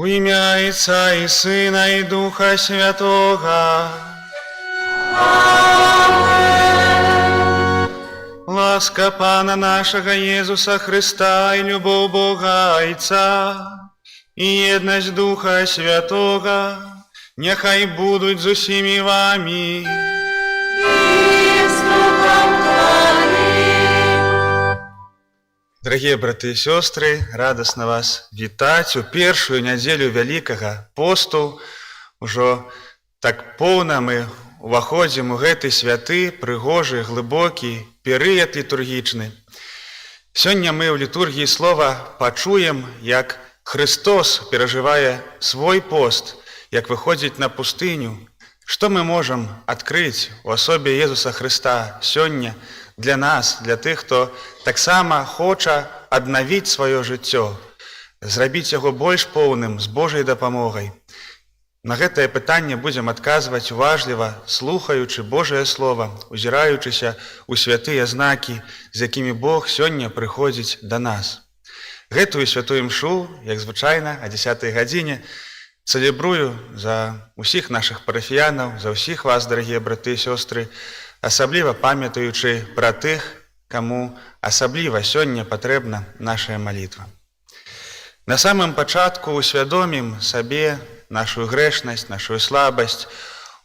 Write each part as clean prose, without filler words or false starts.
У ім'я Отця і Сина, і Духа Святого. Ласка Пана нашого Єсуса Христа, і любов Бога Отця, і єдність Духа Святого, нехай будуть з усіми вами. Дорогие браты и сестры, радостно вас вітаць у першую нядзелю Вялікага посту. Ужо так поўна мы уваходзім у гэты святы, прыгожы, глыбокі перыяд літургічны. Сёння мы ў літургіі слова пачуем, як Христос перажывае свой пост, як выходзіць на пустыню. Што мы можам адкрыць у асобе Езуса Христа сёння для нас, для тых, хто таксама хоча аднавіць сваё жыццё, зрабіць яго больш поўным з Божай дапамогай. На гэтае пытанне будзем адказваць уважліва, слухаючы Божае Слова, узіраючыся ў святыя знакі, з якімі Бог сёння прыходзіць да нас. Гэтую святую імшу, як звычайна, о 10 гадзіне, цэлебрую за усіх нашых парафіянаў, за ўсіх вас, дарагія браты і сёстры, асабліва памятаючы пра тых, каму асабліва сёння патрэбна нашая малітва. На самым пачатку усвядомім сабе нашу грэшнасць, нашу слабасць,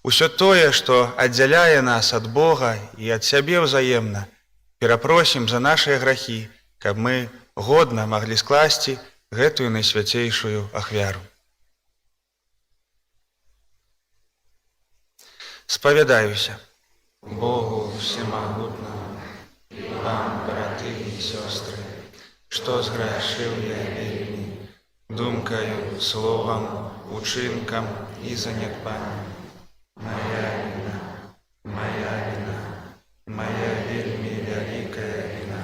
усё тое, што аддзяляе нас ад Бога і ад сябе ўзаемна. Перапросім за нашыя грахі, каб мы годна маглі скласці гэтую найсвяцейшую ахвяру. Спавядаюся. Богу всемогутному, вам, браты и сестры, что сгрешил я вельми, думкою, словом, учинком и занедбанием. Моя вина, моя вельми великая вина.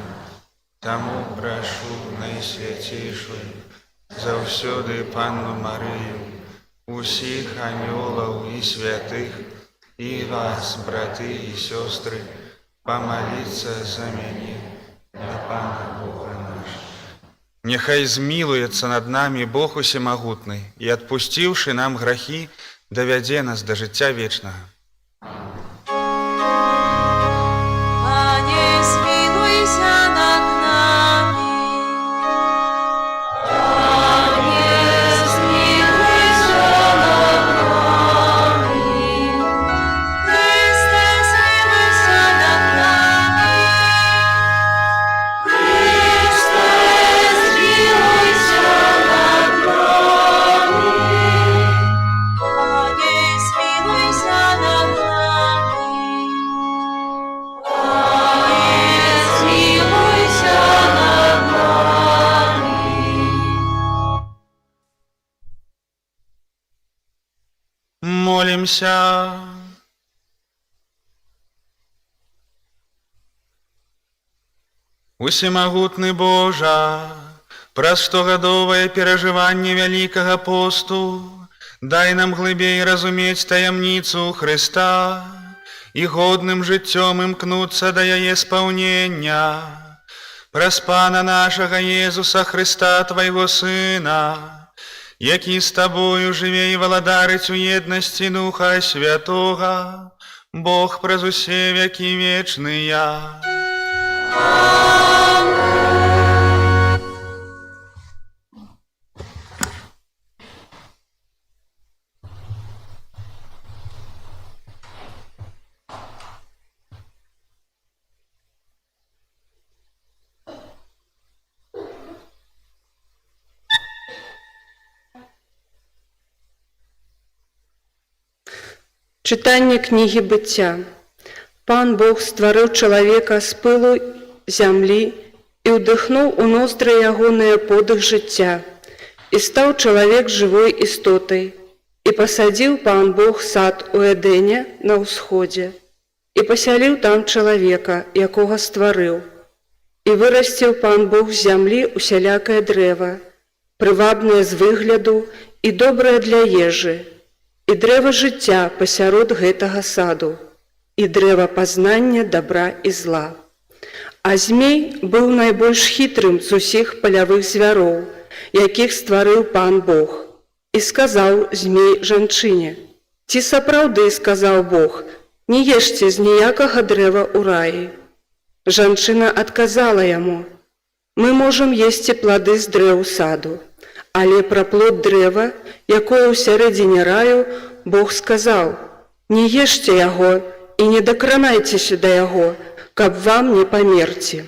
Тому прошу найсвятейшую, заўсёды Панну Марию, усіх анёлаў и святых, и вас, браты и сестры, помолиться за меня, на Пана Бога нашего. Нехай змилуется над нами Бог усемогутный, и, отпустивший нам грехи, доведе нас до життя вечного. Молимся. Усемогутный Боже, праз штогадовае перажыванне Вялікага посту, дай нам глыбей разумець таямніцу Христа і годным жыццём імкнуцца да яе спаўнення. Праз Пана нашага Езуса Христа, Твайго Сына, які з Табою жыве і валадарыць у еднасці Духа Святога, Бог праз усе векі вечныя. Чытанне кнігі быцця. Пан Бог стварыў чалавека з пылу зямлі і ўдыхнуў у ноздры ягоныя подых жыцця, і стаў чалавек жывой істотай, і пасадзіў Пан Бог сад у Эдене на ўсходзе, і пасяліў там чалавека, якога стварыў. І вырасціў Пан Бог з зямлі усялякае дрэва, прывабнае з выгляду і добрае для ежы, і дрэва жыцця пасярод гэтага саду, і дрэва пазнання добра і зла. А змей быў найбольш хітрым з усіх палявых звяроў, якіх стварыў Пан Бог. І сказаў змей жанчыне: «Ці сапраўды, сказаў Бог, не ешце з ніякага дрэва ў раі». Жанчына адказала яму: «Мы можам есці плады з дрэў саду, але пра плод дрэва, якое ў сярэдзіне раю, Бог сказаў: не ешце яго і не дакранайцеся да яго, каб вам не памерці».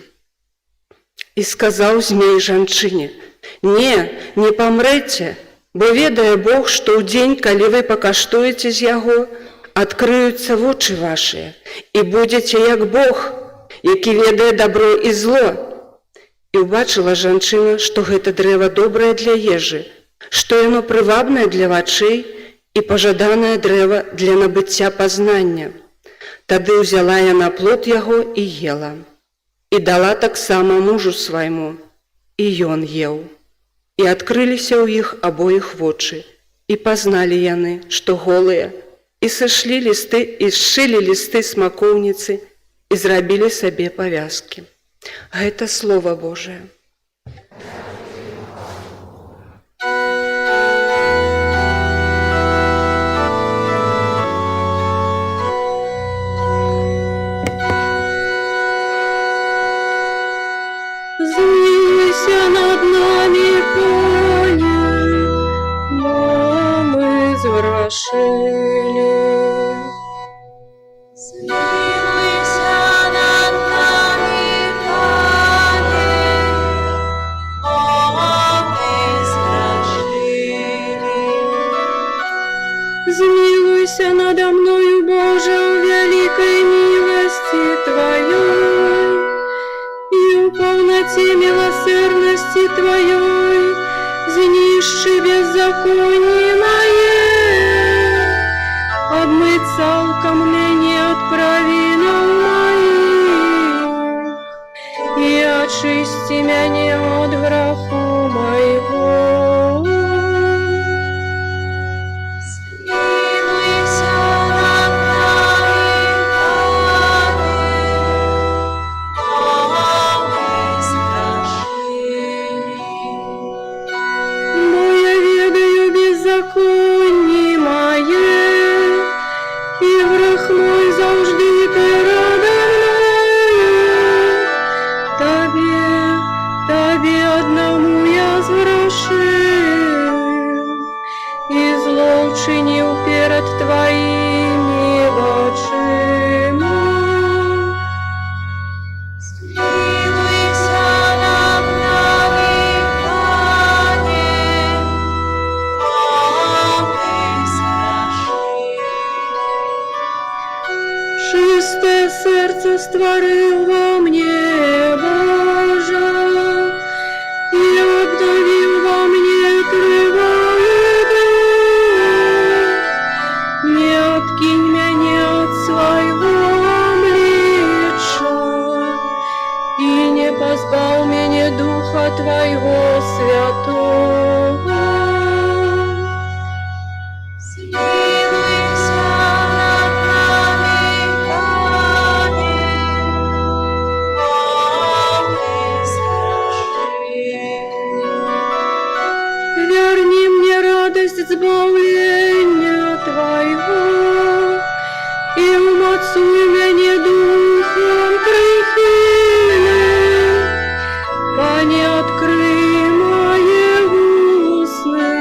І сказаў змей жанчыне: не памрэце, бо ведае Бог, што ў дзень, калі вы пакаштуеце з яго, адкрыюцца вочы вашыя, і будзеце як Бог, які ведае дабро і зло. І ўбачыла жанчына, што гэта дрэва добрае для ежы, што яно прывабнае для вачэй і пажаданае дрэва для набыцця пазнання. Тады ўзяла яна плод яго і ела, і дала таксама мужу свайму, і ён еў. І адкрыліся ў іх абоіх вочы, і пазналі яны, што голыя, і сышлі лісты, і сшылі лісты смакоўніцы, і зрабілі сабе павязкі. Гэта Слова Божае. Змилуйся над нами, Пане, бо мы зграшили. Змилуйся надо мною, Боже, у великой милости. милости Твоей, знищи беззаконие мое, обмыть цалком меня от провинов моих, и очисти меня от греху моего. Смилуйся над нами, Пане, Бо я ведаю беззаконие мое, и грех мой завжди передо мною. Тебе одному я сгрешил, и зло учинил перед Твоими очима. Смилуйся над нами, Пане, Чистое сердце створил во мне, Боже, и обновил во мне тривожный дух. Не откинь меня от своего обличия, и не позбавь меня Духа Твоего Святого. Смилуйся над нами, Пане, Верни мне радость избавления Твоего, и умацуй меня духом прихильным. Пане, открой мои устны,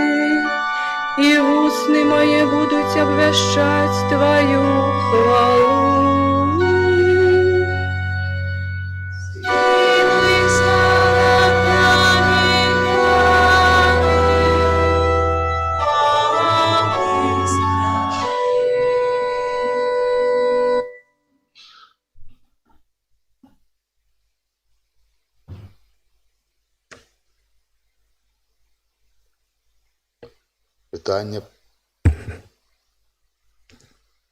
и устны мои будут обвещать Твою хвалу. Смилуйся над нами,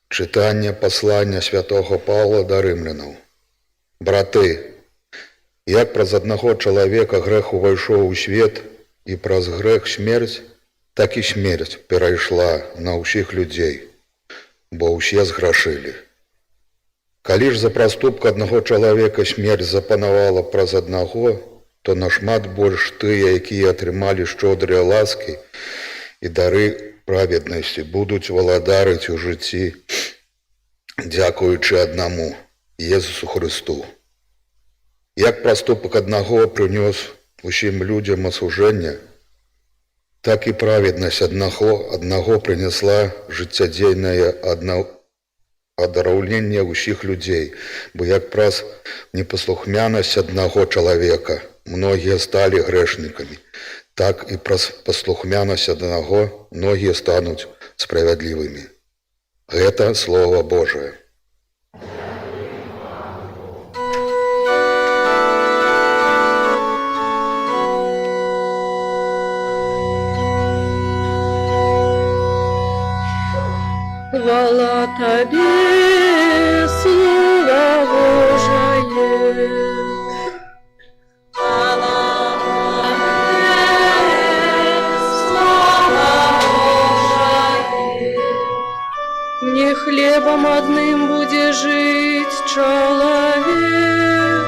Читання послання святого Павла до римлянаў. Браты, як праз аднаго чалавека грэх увайшоў у свет, і праз грэх смерць, так і смерць перайшла на ўсіх людзей, бо ўсе зграшылі. Калі ж за праступак аднаго чалавека смерць запанавала праз аднаго, то нашмат больш тыя, якія атрымалі шчодрыя ласкі і дары праведнасці, будуць валадарыць у жыцці, дзякуючы аднаму, Езусу Христу. Як праступак аднаго прынёс усім людзям асужэнне, так і праведнасць аднаго прынесла жыццядзейнае адараўленне ўсіх людзей, бо як праз непаслухмянасць аднаго чалавека многія сталі грэшнікамі, так і праз паслухмянасць аднаго многія стануць справядлівымі. Гэта Слова Божае. Хвала Тебе, Слово Божие. Не хлебом одним будет жить человек,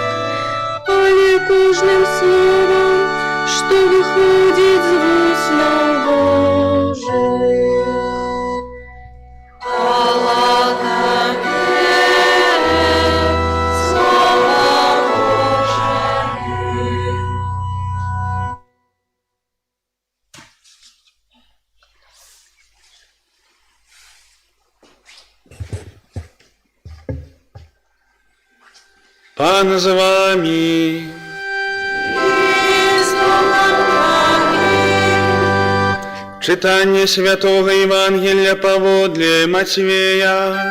а не кожным словом, что выходит з уст Божих. Пан з вами. Читання Святого Євангелія паводле Матвея.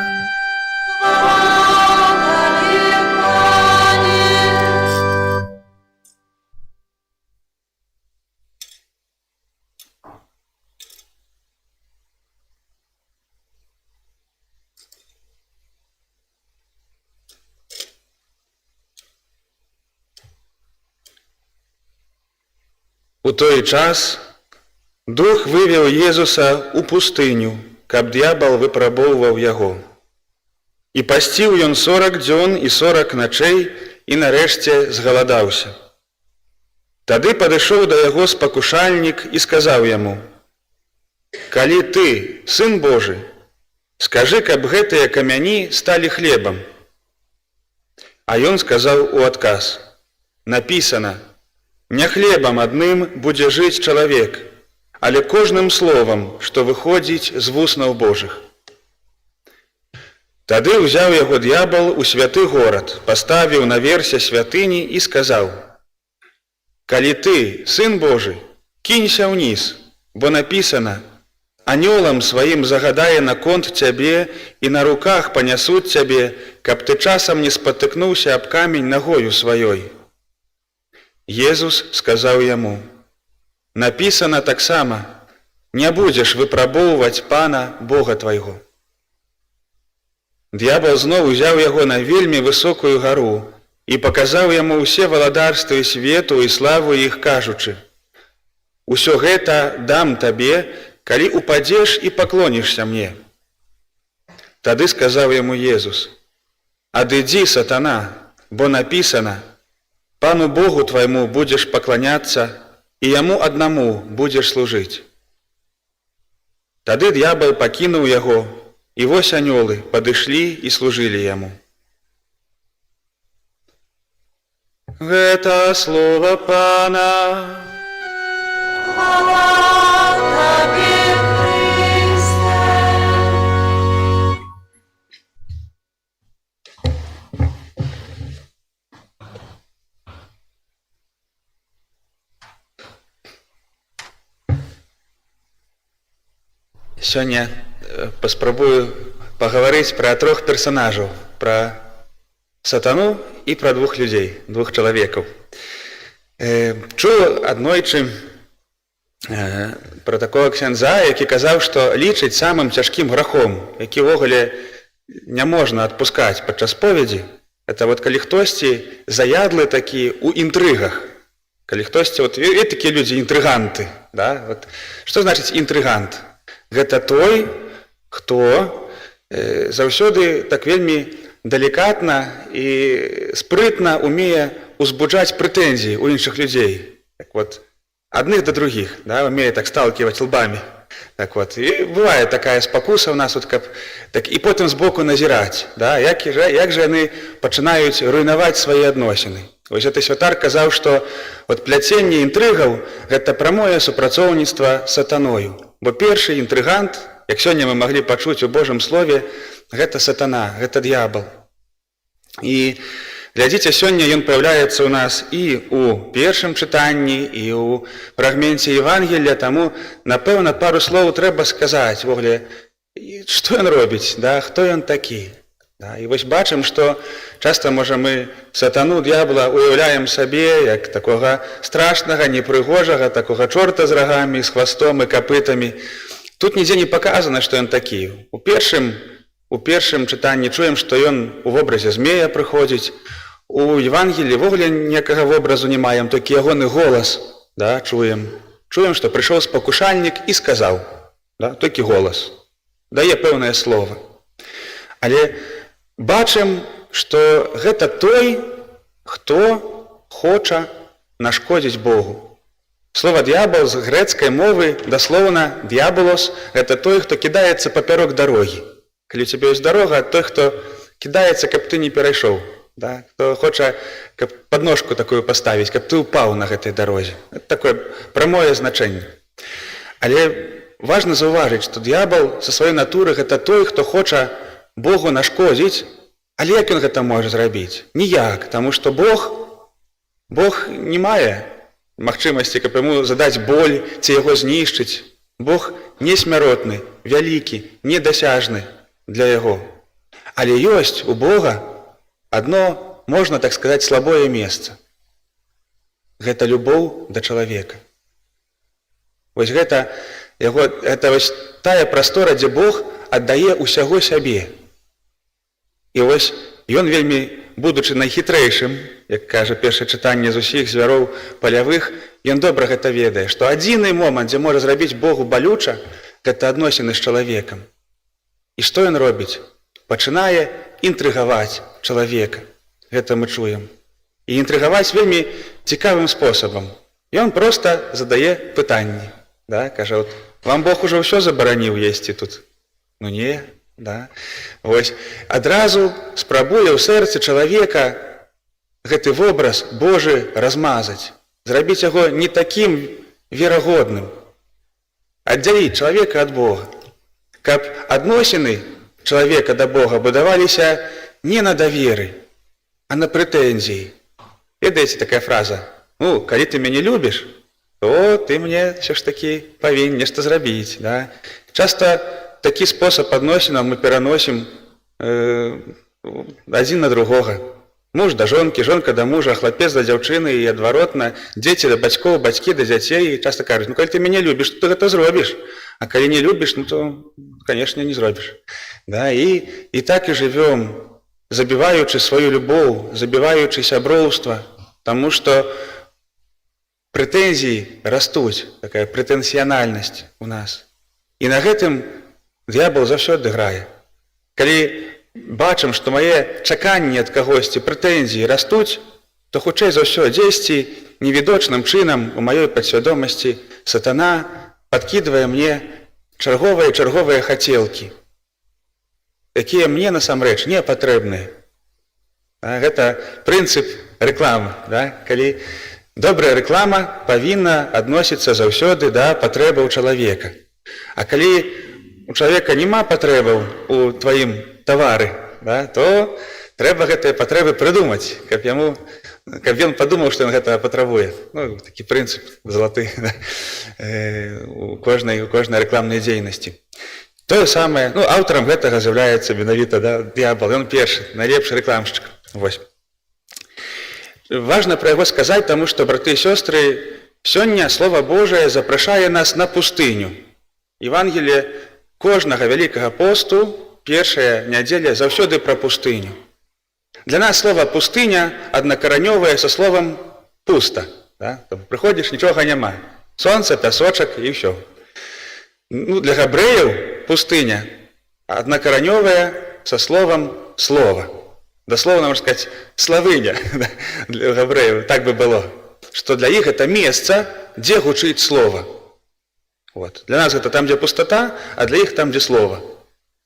У той час Дух вывеў Езуса ў пустыню, каб д'ябал выпрабоўваў яго. І пасціў ён 40 дзён і 40 начэй і нарэшце згаладаўся. Тады падышоў да яго спакушальнік і сказаў яму: «Калі ты, Сын Божы, скажы, каб гэтыя камяні сталі хлебам». А ён сказаў у адказ: «Напісана: не хлебам адным будзе жыць чалавек, але кожным словам, што выходзіць з вуснаў Божых». Тады ўзяў яго д'ябал у святы горад, паставіў наверсе святыні і сказаў: «Калі ты, Сын Божы, кінься ўніз, бо напісана: анёлам сваім загадае наконт цябе і на руках панясуць цябе, каб ты часам не спатыкнуўся аб камень нагою сваёй». Езус сказаў яму: «Напісана таксама: не будзеш выпрабоўваць Пана Бога твайго». Д'ябал зноў узяў яго на вельмі высокую гару і паказаў яму ўсе валадарствы свету і славу іх, кажучы: «Усё гэта дам табе, калі упадзеш і паклонішся мне». Тады сказаў яму Езус: «Адыдзі, сатана, бо напісана: Пану Богу твайму будзеш пакланяцца і яму аднаму будзеш служыць». Тады д'ябал пакінуў яго, і вось анёлы падышлі і служылі яму. Гэта слова Пана. Хвала Табе, Христе. Сёння паспрабую пагаварыць пра 3 персанажаў, пра сатану і пра 2 людзей, 2 чалавекаў. Чуў аднойчы пра такога ксяндза, які казаў, што лічыць самым цяжкім грахом, які ўвогуле не можна адпускаць падчас споведзі, это вот калі хтосьці заядлы такі ў інтрыгах, калі хтосьці, вот такія людзі інтрыганты, да? Вот, што значыць інтрыгант? Гэта той, хто заўсёды так вельмі далікатна і спрытна умее узбуджаць прэтэнзіі ў іншых людзей. Так вот, адных да другіх, да, умее так сталківаць лбамі. Так вот, і бывае такая спакуса ў нас, вот, каб, так, і потым збоку назіраць, да, як жа яны пачынаюць руйнаваць свае адносіны. Вось гэты святар казаў, што вот пляценне інтрыгаў – гэта прамое супрацоўніцтва з сатаною. Бо першы інтрыгант, як сёння мы маглі пачуць у Божым слове, гэта сатана, гэта д'ябал. І глядзіце, сёння ён паяўляецца ў нас і ў першым чытанні, і ў фрагменце Евангелля, таму, напэўна, пару слоў трэба сказаць, вогуле, што ён робіць, да, хто ён такі. Да, і вось бачым, што часта, можа, мы сатану, д'ябла уяўляем сабе як такога страшнага, непрыгожага, такога чорта з рагамі, з хвастом і капытамі. Тут нідзе не паказана, што ён такі. У першым чытанні чуем, што ён у вобразе змея прыходзіць. У Евангеллі вогуле ніякага вобразу не маем, толькі ягоны голас, да, чуем. Чуем, што прыйшоў спакушальнік і сказаў, да, толькі голас. Дае пэўнае слова. Але бачым, што гэта той, хто хоча нашкодзіць Богу. Слова «д'ябал» з грэцкай мовы даслоўна «д'ябалос» – гэта той, хто кідаецца папярок дарогі. Калі у цябе ёсць дарога, той, хто кідаецца, каб ты не перайшоў. Да? Хто хоча, каб падножку такую паставіць, каб ты ўпаў на гэтай дарозе. Это такое прамое значэнне. Але важна заўважыць, што д'ябал са сваёй натуры – гэта той, хто хоча Богу нашкодзіць, але як ён гэта можа зрабіць? Ніяк, таму што Бог не мае магчымасці, каб яму задаць боль ці яго знішчыць. Бог несмяротны, вялікі, недасяжны для яго. Але ёсць у Бога адно, можна так сказаць, слабое месца. Гэта любоў да чалавека. Вось гэта вось тая прастора, дзе Бог аддае ўсяго сябе. І вось ён вельмі будучы найхітрэйшым, як кажа першае чытанне з усіх звяроў палявых, ён добра гэта ведае, што адзіны момант, дзе можа зрабіць Богу балюча, гэта адносіны з чалавекам. І што ён робіць? Пачынае інтрыгаваць чалавека. Гэта мы чуем. І інтрыгаваць вельмі цікавым спосабам. Ён проста задае пытанні. Да? Кажа, от, вам Бог ужо ўсё забараніў есці тут? Ну не, да. Вось, адразу спрабуе ў сэрцы чалавека гэты вобраз Божы размазаць, зрабіць яго не такім верагодным, аддзяліць чалавека ад Бога, каб адносіны чалавека да Бога будаваліся не на даверы, а на прэтэнзіі. Ведаеце такая фраза: ну, калі ты мяне любіш, то ты мне ўсё ж такі павінен нешта зрабіць. Да? Часта такі спосаб адносінаў мы пераносім адзін на другога. Муж да жонкі, жонка да мужа, хлапец да дзяўчыны і адваротна, дзеці да бацькоў, бацькі да дзяцей. І часта кажуць: ну, калі ты мяне любіш, то ты гэта зробіш. А калі не любіш, ну, то, канешне, не зробіш. Да? І так і жывём, забіваючы сваю любоў, забіваючы сяброўства, таму што прэтэнзіі растуць, такая прэтэнсіянальнасць у нас. І на гэтым д'ябал заўсёды грае. Калі бачым, што мае чаканні ад кагосьці, прэтэнзіі растуць, то хутчэй за ўсё дзесьці невідочным чынам у маёй падсвядомасці сатана падкідвае мне чарговыя хацелкі, якія мне насамрэч не патрэбныя. Гэта прынцып рэкламы. Да? Калі добрая рэклама павінна адносіцца заўсёды да патрэбаў чалавека. А калі у чалавека няма патрэбаў у тваім тавары, да, то трэба гэтыя патрэбы прыдумаць, каб ён падумаў, што ён гэта патрабуе. Ну, такі прынцып залаты, да, у кожнай рэкламнай дзейнасці. Тое самае, ну, аўтарам гэтага з'яўляецца менавіта, да, д'ябал, ён першы, найлепшы рэкламшчык. Вось. Важна пра яго сказаць, таму што, браты і сёстры, сёння Слова Божае запрашае нас на пустыню. Евангелие кожнага вялікага посту, першая нядзеля, заўсёды пра пустыню. Для нас слова пустыня аднакаранёвае са словам пуста. Да? Прыходзіш, нічога няма. Сонца, пясочак і ўсё. Ну, для габрэяў пустыня аднакаранёвая са словам слова. Даслоўна, можна сказаць, славыня для габрэяў. Так бы было. Што для іх гэта месца, дзе гучыць слова. Вот. Для нас гэта там, дзе пустата, а для іх там, дзе слова.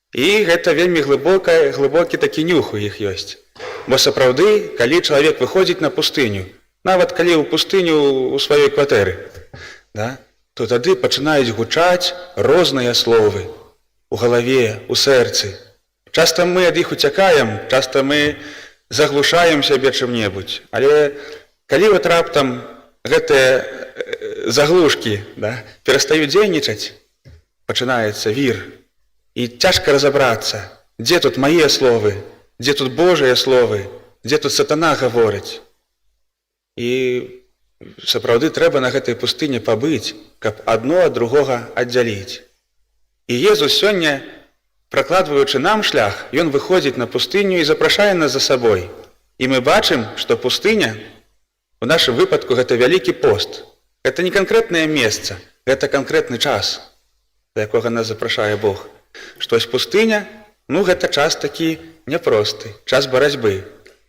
І гэта вельмі глыбокі такі нюх у іх ёсць. Бо сапраўды, калі чалавек выходзіць на пустыню, нават калі ў пустыню у сваёй кватэры, да, то тады пачынаюць гучаць розныя словы у галаве, у сэрцы. Часта мы ад іх уцякаем, часта мы заглушаем сябе чым-небудзь. Але калі вот раптам гэтыя заглушкі, да, перастаюць дзейнічаць, пачынаецца вір. І цяжка разабрацца, дзе тут мае словы, дзе тут Божыя словы, дзе тут сатана гаворыць. І сапраўды трэба на гэтай пустыне пабыць, каб адно ад другога аддзяліць. І Езус сёння, пракладваючы нам шлях, ён выходзіць на пустыню і запрашае нас за сабой. І мы бачым, што пустыня, у нашым выпадку, гэта вялікі пост. Гэта не канкрэтнае месца, гэта канкрэтны час, да якога нас запрашае Бог. Штось пустыня, ну, гэта час такі няпросты, час барацьбы.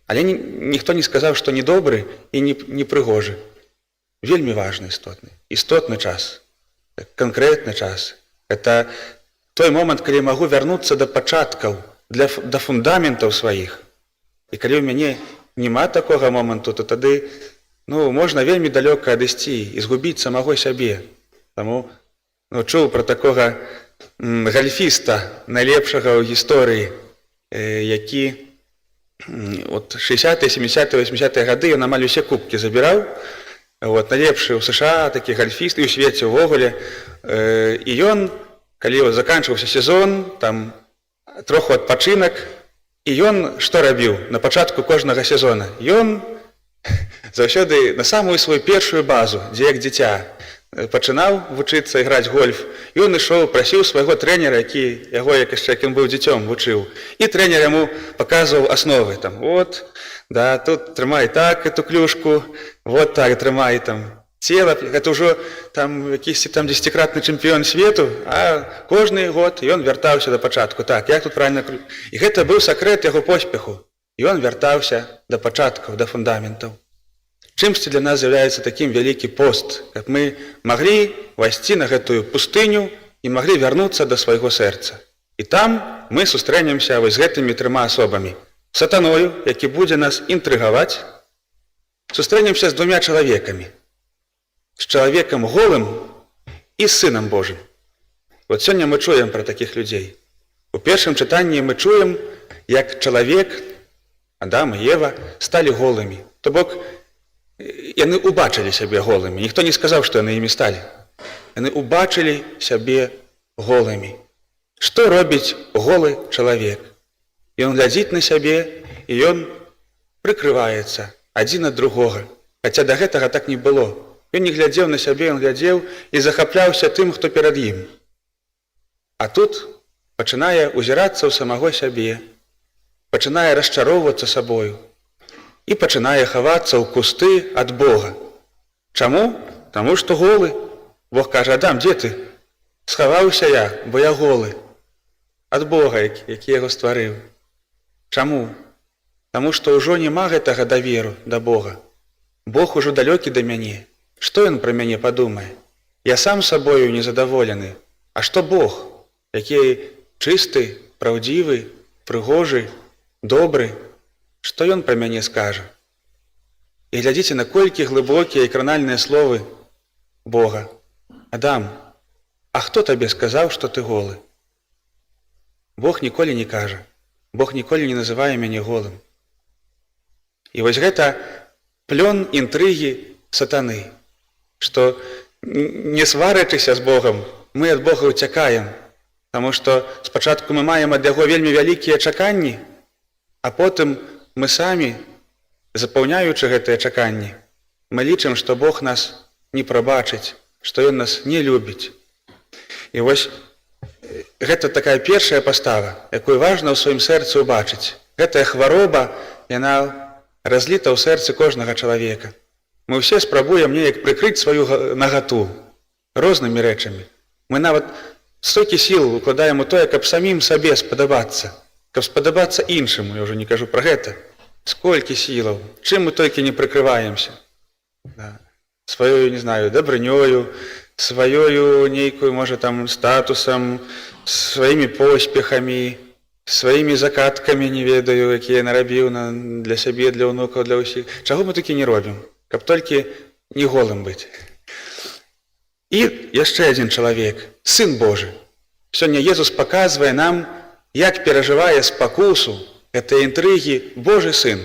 Але ніхто не сказаў, што не добры і не прыгожы. Вельмі важны, істотны час, канкрэтны час. Гэта той момант, калі магу вярнуцца да пачаткаў, да фундаментаў сваіх. І калі ў мяне няма такога моманту, то тады, ну, можна вельмі далёка адысці і згубіць самого сябе. Таму, ну, чуў пра такога гальфіста, найлепшага ў гісторыі, які от 60-е, 70-е, 80-е гады ён амаль усе кубкі забіраў. Вот, найлепшы ў США, такі гальфіст, і ў свеце ўвогуле. І ён, калі заканчваўся сезон, там троху адпачынак, і ён што рабіў на пачатку кожнага сезона? Ён заўсёды на самую сваю першую базу, дзе як дзіця, пачынаў вучыцца іграць гольф, ён ішоў, прасіў свайго трэнера, які яго, як яшчэ як ён быў дзіцём, вучыў. І трэнер яму паказваў асновы. Там, вот, да, тут трымай так эту клюшку, вот так трымай там цела. Гэта ўжо там якийсь там 10-кратны чэмпіён свету, а кожны год ён вяртаўся да пачатку. Так, як тут правильно... І гэта быў сакрэт яго поспеху. Ён вяртаўся да пачаткаў, да фундаментаў. Чымсьці для нас з'яўляецца такім вялікі пост, каб мы маглі вайсці на гэтую пустыню і маглі вярнуцца да свайго сэрца. І там мы сустрэнемся вось з гэтымі 3 асобамі. Сатаною, які будзе нас інтрыгаваць, сустрэнемся з 2 чалавекамі. З чалавекам голым і з Сынам Божым. Вот сёння мы чуем пра такіх людзей. У першым чытанні мы чуем, як чалавек, Адам і Ева, сталі голымі. То бок, яны убачылі сябе голымі. Ніхто не сказаў, што яны імі сталі. Яны убачылі сябе голымі. Што робіць голы чалавек? Ён глядзіць на сябе, і ён прыкрываецца адзін ад другога. Хаця да гэтага так не было. Ён не глядзеў на сябе, ён глядзеў і захапляўся тым, хто перад ім. А тут пачынае узірацца ў самого сябе, пачынае расчароўвацца сабою і пачынае хавацца ў кусты ад Бога. Чаму? Таму што голы. Бог кажа: Адам, дзе ты? Схаваўся я, бо я голы. Ад Бога, які яго стварыў. Чаму? Таму што ўжо няма гэтага даверу да Бога. Бог ужо далёкі да мяне. Што ён пра мяне падумае? Я сам сабою незадаволены. А што Бог, які чысты, праўдзівы, прыгожы, добры, што ён пра мяне скажа? І глядзіце, наколькі глыбокія і кранальныя словы Бога. Адам, а хто табе сказаў, што ты голы? Бог ніколі не кажа. Бог ніколі не называе мяне голым. І вось гэта плён інтрыгі сатаны, што не сварачыся з Богам, мы ад Бога ўцякаем, таму што спачатку мы маем ад яго вельмі вялікія чаканні, а потым мы самі, запаўняючы гэтыя чаканні, мы лічым, што Бог нас не прабачыць, што ён нас не любіць. І вось гэта такая першая пастава, якую важна ў сваім сэрцы ўбачыць. Гэтая хвароба, яна разліта ў сэрцы кожнага чалавека. Мы ўсе спрабуем неяк прыкрыць сваю нагату рознымі рэчамі. Мы нават столькі сіл укладаем у тое, каб самім сабе спадабацца, каб спадабацца іншаму, я ўжо не кажу пра гэта. Сколькі сілаў, чым мы толькі не прыкрываемся. Да. Сваёю, не знаю, дабрынёю, сваёю нейкую, можа, там, статусам, сваімі поспехамі, сваімі закаткамі, не ведаю, якія нарабіў для сябе, для ўнукаў, для ўсіх. Чаго мы такі не робім? Каб толькі не голым быць. І яшчэ адзін чалавек, Сын Божы. Сёння Езус паказвае нам, як перажывае спакусу гэтыя інтрыгі Божы Сын.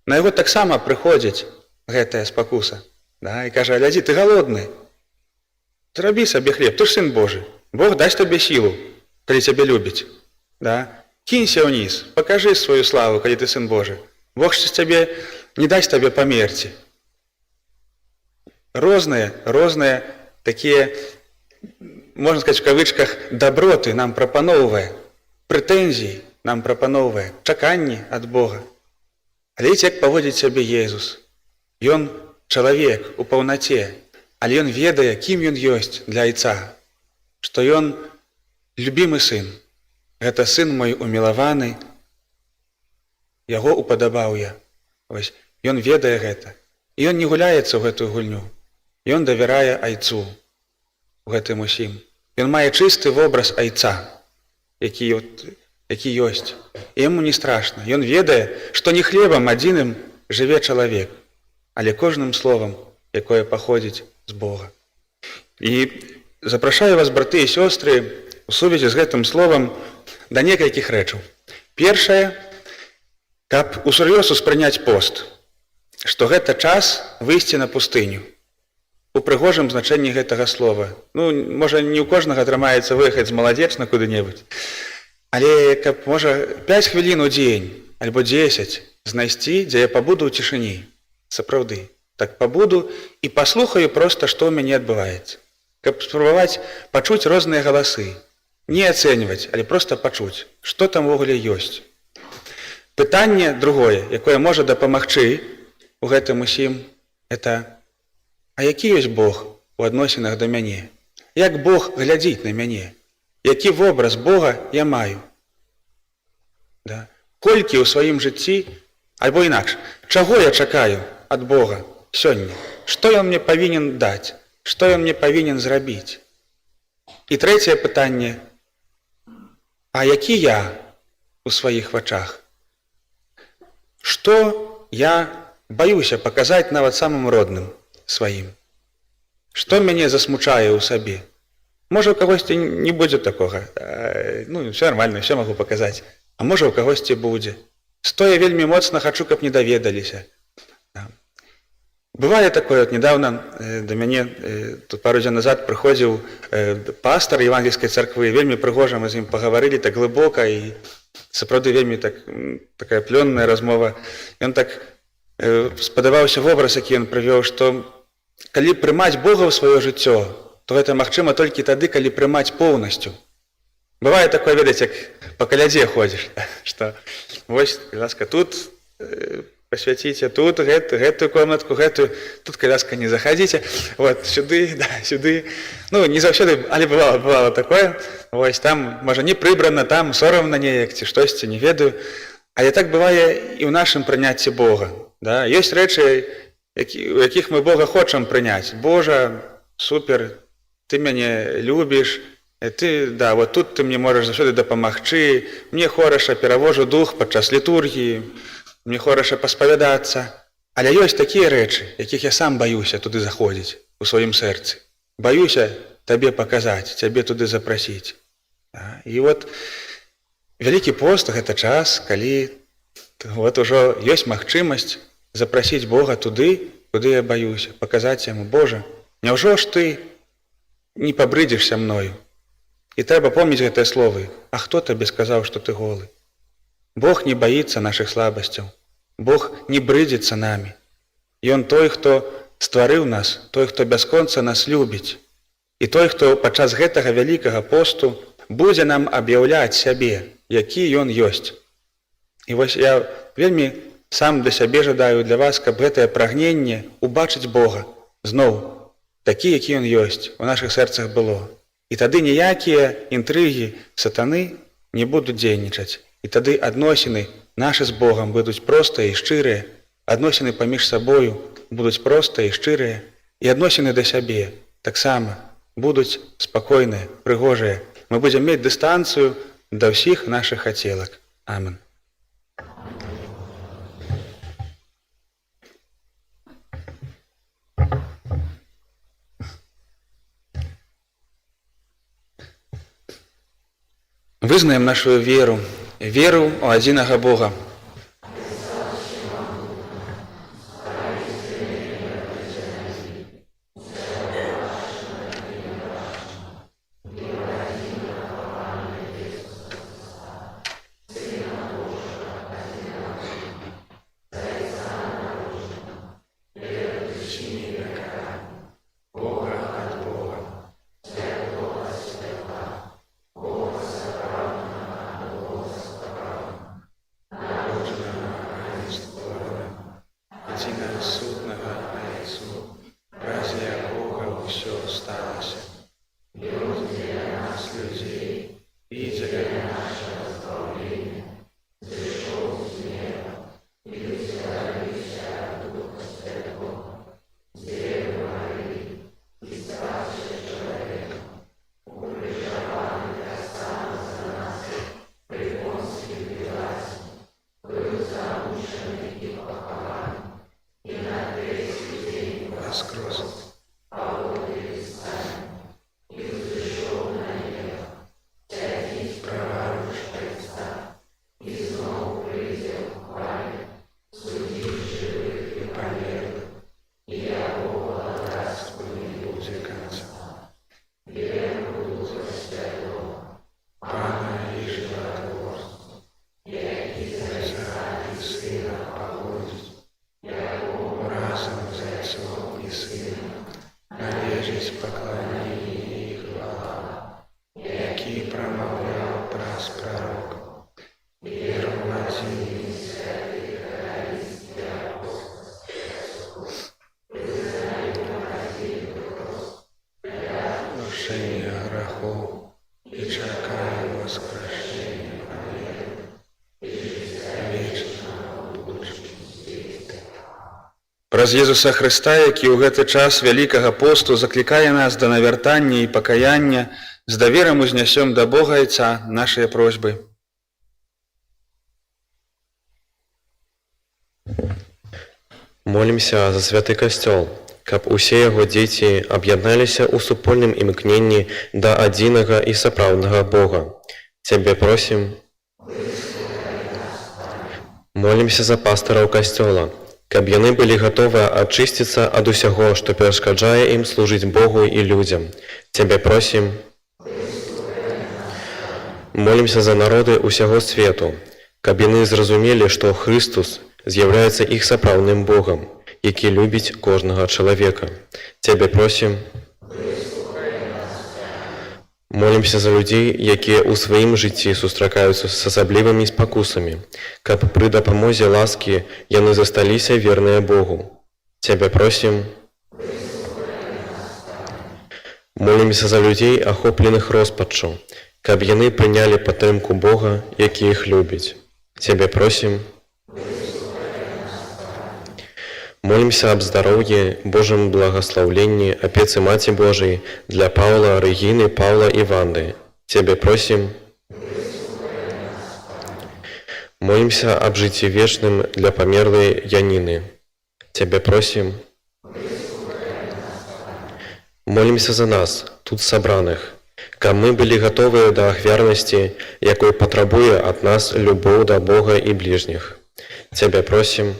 На яго таксама прыходзіць гэтая спакуса. Да, і кажа: глядзі, ты галодны. Зрабі сабе хлеб, ты ж Сын Божы. Бог дасць табе сілу, калі цябе любіць. Да? Кінься ўніз, пакажы сваю славу, калі ты Сын Божы. Бог ж цябе не дасць табе памерці. Розныя такія, можна сказаць, в кавычках, даброты нам прапаноўвае, прэтэнзіі нам прапаноўвае, чаканні ад Бога. Глядзіце, як паводзіць сябе Езус. Ён чалавек у паўнаце, але ён ведае, кім ён ёсць для Айца, што ён любімы сын. Гэта сын мой умілаваны, яго упадабаў я. Вось, ён ведае гэта. І ён не гуляецца ў гэтую гульню. Ён давярае Айцу у гэтым усім. Ён мае чысты вобраз Айца, які ёсць. І яму не страшна. Ён ведае, што не хлебам адзіным жыве чалавек, але кожным словам, якое паходзіць з Бога. І запрашаю вас, браты і сёстры, у сувязі з гэтым словам да некалькіх рэчаў. Першае, каб усур'ёз успрыняць пост, што гэта час выйсці на пустыню. У прыгожым значэнні гэтага слова. Можа, не ў кожнага атрымаецца выехаць з Маладзечна куды-небудзь, але каб, можа, 5 хвілін у дзень, альбо 10, знайсці, дзе я пабуду ў цішыні. Сапраўды. так пабуду і паслухаю проста, што ў мяне адбываецца. Каб спрабаваць пачуць розныя галасы. Не ацэньваць, але проста пачуць, што там увогуле ёсць. Пытанне другое, якое можа дапамагчы у гэтым усім, это: а які ёсць Бог у адносінах да мяне? Як Бог глядзіць на мяне? Які вобраз Бога я маю? Да? Колькі ў сваім жыцці, альбо інакш, чаго я чакаю ад Бога сёння? Што ён мне павінен даць? Што ён мне павінен зрабіць? І трэцяе пытанне: а які я у сваіх вачах? Што я баюся паказаць нават самым родным сваім? Што мяне засмучае ў сабе? Можа, у кагосьці не будзе такога. Все нормально, все магу паказаць. А можа, у кагосьці будзе. Што я вельмі моцна хачу, каб не даведаліся. Бывае такое, недавно да мяне тут пару дзён назад прыходзіў пастар евангельскай царквы, вельмі прыгожа мы з ім пагаварылі так глыбока і сапраўды вельмі такая плённая размова. Ён так спадабаўся вобраз, які ён прывёў, што калі прымаць Бога ў сваё жыццё, то гэта магчыма толькі тады, калі прымаць поўнасцю. Бывае такое, ведаць, як па калядзе ходзіш, што вось, ласка, тут посвяціце, тут гэтую комнатку, гэтую, тут каляска не заходзіце, вот, сюды, да, сюды. Не заўсёды, але бывало такое. Вось, там, можа, не прыбрана, там сорамна неяк, ці штосьці, не ведаю. Але так бывае і ў нашым прыняцці Бога. Да? Ёсць рэчы, у якіх мы Бога хочам прыняць. Божа, супер, ты мяне любіш, ты, да, вот тут ты мне можаш заўсёды дапамагчы, мне хораша перавожу дух падчас літургіі, мне хораша паспавядацца. Але ёсць такія рэчы, якіх я сам баюся туды заходзіць у сваім сэрцы. Баюся табе паказаць, цябе туды запрасіць. Да? І вот Вялікі пост – гэта час, калі вот ужо ёсць магчымасць запрасіць Бога туды, куды я баюся, паказаць яму: Божа, няўжо ж ты не пабрыдзішся мною? І трэба помніць гэтыя словы: а хто табе сказаў, што ты голы? Бог не баіцца нашых слабасцяў, Бог не брыдзіцца намі. Ён той, хто стварыў нас, той, хто бясконца нас любіць. І той, хто падчас гэтага вялікага посту будзе нам аб'яўляць сябе, які ён ёсць. І вось я вельмі сам для сябе жадаю, для вас, каб гэтае прагненне убачыць Бога зноў, такі, які ён ёсць, у нашых сэрцах было. І тады ніякія інтрыгі сатаны не будуць дзейнічаць. І тады адносіны нашы з Богам будуць простыя і шчырыя, адносіны паміж сабою будуць простыя і шчырыя, і адносіны да сябе таксама будуць спакойныя, прыгожыя. Мы будзем мець дыстанцыю да ўсіх нашых хацелак. Амен. Вызнаем нашу веру у адзінага Бога. честь, поклонение и хвала, який промовлял праз пророк, первоплотили святых христи прощения грехов и чекаем воскрешения вечного будучи. Праз Езуса Христа, які ў гэты час вялікага посту заклікае нас да навяртання і пакаяння, з даверам узнясём да Бога Айца нашыя просьбы. Молімся за святы касцёл, каб усе яго дзеці аб'ядналіся ў супольным імкненні да адзінага і сапраўднага Бога. Цябе просім. Молімся за пастыраў касцёла, каб яны былі гатовыя ачысціцца ад усяго, што перашкаджае ім служыць Богу і людзям. Цябе просім. Молімся за народы ўсяго свету, каб яны зразумелі, што Христус з'яўляецца іх сапраўдным Богам, які любіць кожнага чалавека. Цябе просім. Молімся за людзей, якія ў сваім жыцці сустракаюцца з асаблівымі спакусамі, каб пры дапамозе ласкі яны засталіся верныя Богу. Цябе просім. Молімся за людзей, ахопленых роспаччу, каб яны прынялі падтрымку Бога, які іх любіць. Цябе просім. Молімся аб здароўі, Божым благаслаўленні, апецы Маці Божай для Паўла, Рэгіны, Паўла і Ванды. Цябе просім. Молімся аб жыцці вечным для памерлай Яніны. Цябе просім. Молімся за нас, тут сабраных, каб мы былі гатовыя да ахвярнасці, якой патрабуе ад нас любоў да Бога і бліжніх. Цябе просім.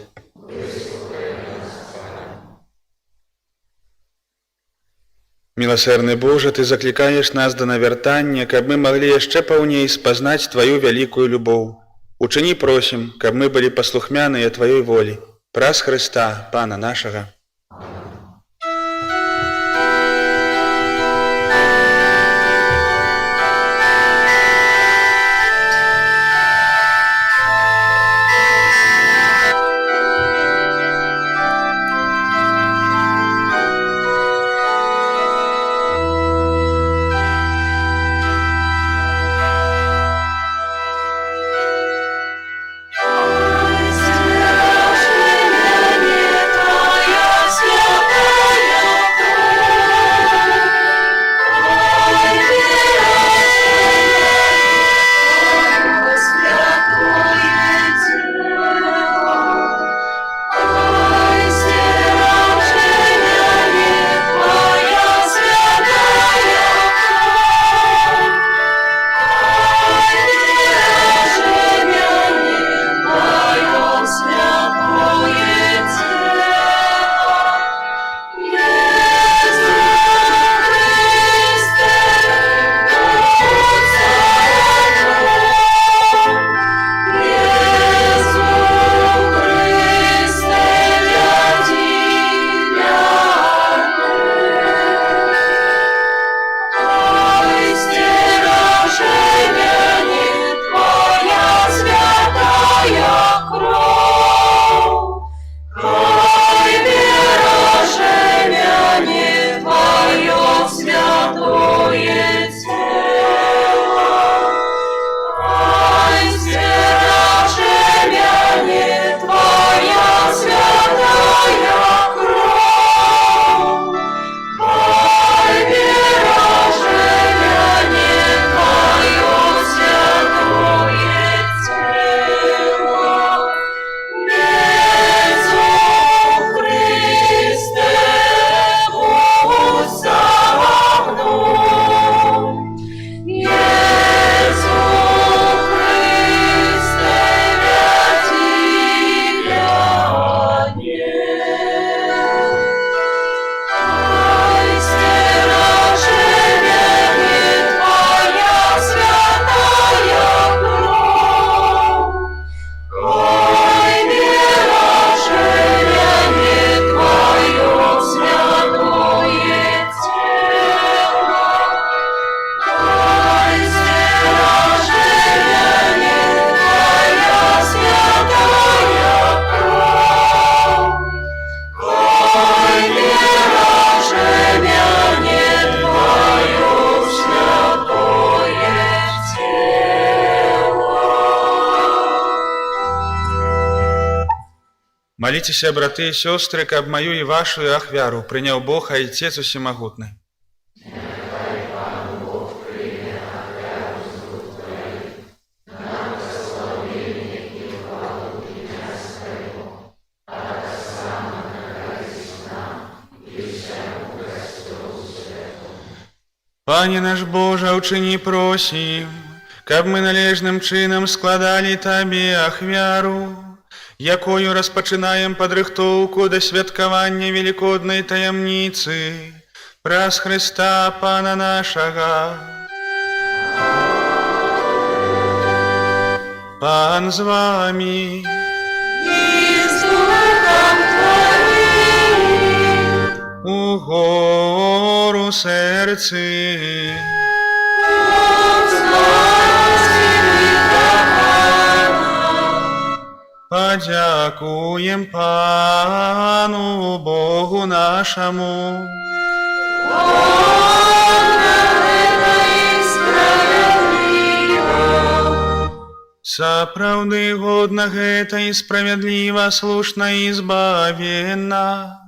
Міласэрны Божа, Ты заклікаеш нас да навяртання, каб мы маглі яшчэ паўней спазнаць Тваю вялікую любоў. Учыні просім, каб мы былі паслухмяныя Тваёй волі. Праз Хрыста, Пана нашага. Твое Молитеся, браты и сестры, каб мою и вашу ахвяру принял Бог, Отец Всемогутный. Пане наш Боже, учини просим, каб мы належным чынам складали Табе ахвяру, якою распачынаем падрыхтоўку да святкавання велікоднай таямніцы праз Христа Пана нашага. Пан з вами. И с духом Твоим. Угору серці. Подякуем Пану Богу нашему. Сапраўды годна гэта і справядліва, слушна і збавенна,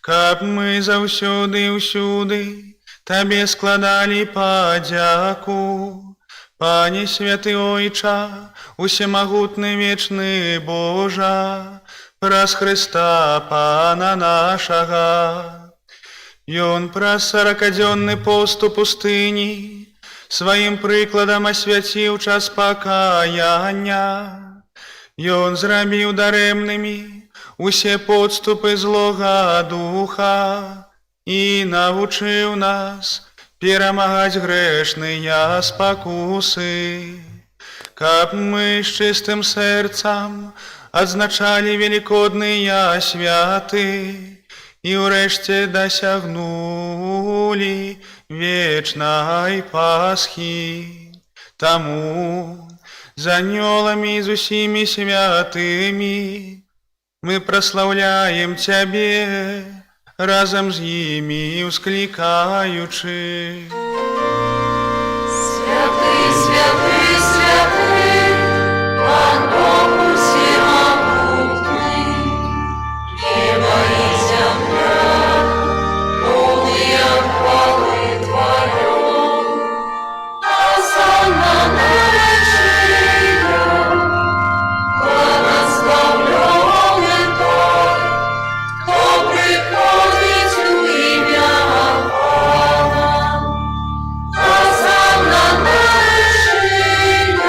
каб мы заўсёды і ўсюды Табе складалі падзяку. Пане святы Ойча, усемагутны вечны Божа, праз Христа Пана нашага. Ён праз 40-дзённы пост у пустыні сваім прыкладам асвяціў час пакаяння. Ён зрабіў дарэмнымі усе подступы злога духа і навучыў нас перамагаць грэшныя спакусы, каб мы з чыстым сэрцам адзначалі велікодныя святы і ўрэшце дасягнулі вечнай Пасхі. Таму з анёламі з усімі святымі мы праслаўляем Цябе, разам з імі ўсклікаючы. Святый, святый, святый, Пан Бог всемогутный, небо и земля, полные хвалы Твоё. Осанна на вершине, благословленный тот, кто приходит в имя Пана. Осанна на вершине.